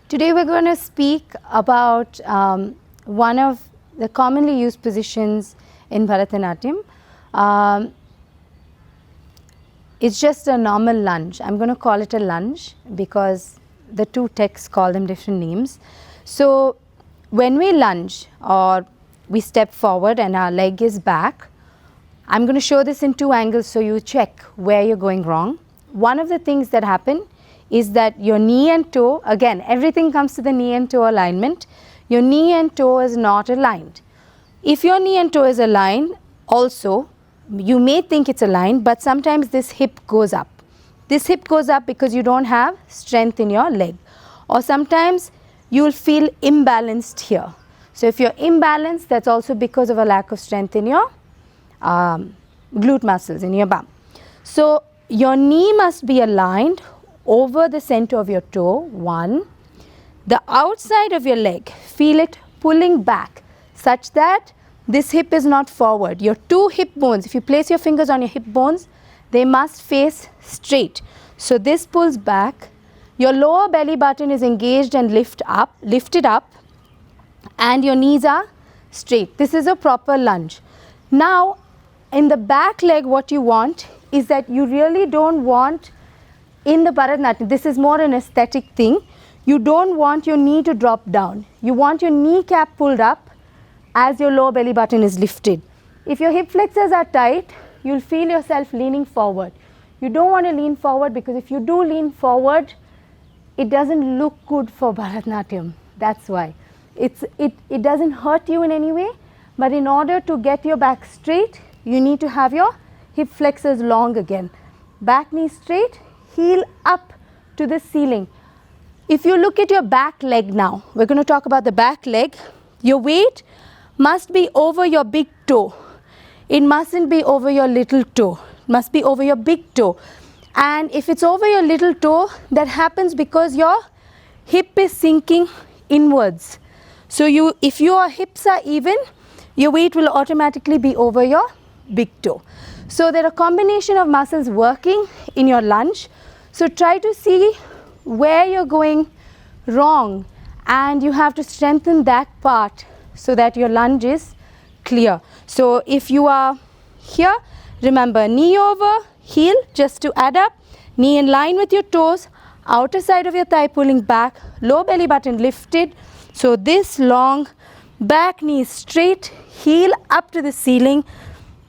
Today we're going to speak about one of the commonly used positions in Bharatanatyam. It's just a normal lunge. I'm going to call it a lunge because the two texts call them different names. So when we lunge or we step forward and our leg is back, I'm going to show this in two angles so you check where you're going wrong. One of the things that happen is that your knee and toe, again everything comes to the knee and toe alignment, your knee and toe is not aligned. If your knee and toe is aligned also, you may think it's aligned, but sometimes this hip goes up. This hip goes up because you don't have strength in your leg, or sometimes you will feel imbalanced here. So if you're imbalanced, that's also because of a lack of strength in your glute muscles in your bum. So your knee must be aligned over the center of your toe, one. The outside of your leg, feel it pulling back such that this hip is not forward. Your two hip bones, if you place your fingers on your hip bones, they must face straight. So this pulls back. Your lower belly button is engaged and lifted up, and your knees are straight. This is a proper lunge. Now, in the back leg, what you want is that you really don't want, in the Bharatanatyam, this is more an aesthetic thing, you don't want your knee to drop down. You want your kneecap pulled up as your lower belly button is lifted. If your hip flexors are tight, you'll feel yourself leaning forward. You don't want to lean forward because if you do lean forward, it doesn't look good for Bharatanatyam. That's why. It doesn't hurt you in any way, but in order to get your back straight, you need to have your hip flexors long again. Back knee straight, heel up to the ceiling. If you look at your back leg now, we're going to talk about the back leg. Your weight must be over your big toe. It mustn't be over your little toe. It must be over your big toe. And if it's over your little toe, that happens because your hip is sinking inwards. So if your hips are even, your weight will automatically be over your big toe. So there are a combination of muscles working in your lunge. So try to see where you're going wrong, and you have to strengthen that part so that your lunge is clear. So if you are here, remember knee over, heel just to add up, knee in line with your toes, outer side of your thigh pulling back, low belly button lifted. So this long, back knee straight, heel up to the ceiling,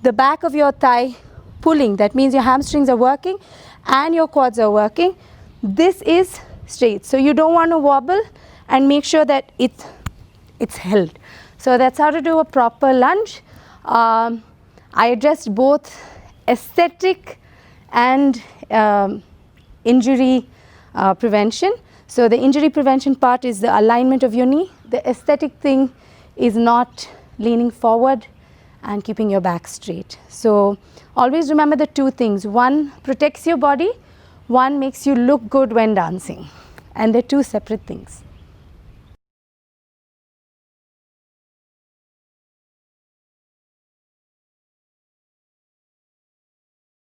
the back of your thigh pulling. That means your hamstrings are working and your quads are working. This is straight. So you don't want to wobble, and make sure that it's held. So that's how to do a proper lunge. I addressed both aesthetic and injury prevention. So the injury prevention part is the alignment of your knee. The aesthetic thing is not leaning forward and keeping your back straight. So always remember the two things. One protects your body, one makes you look good when dancing. And they're two separate things.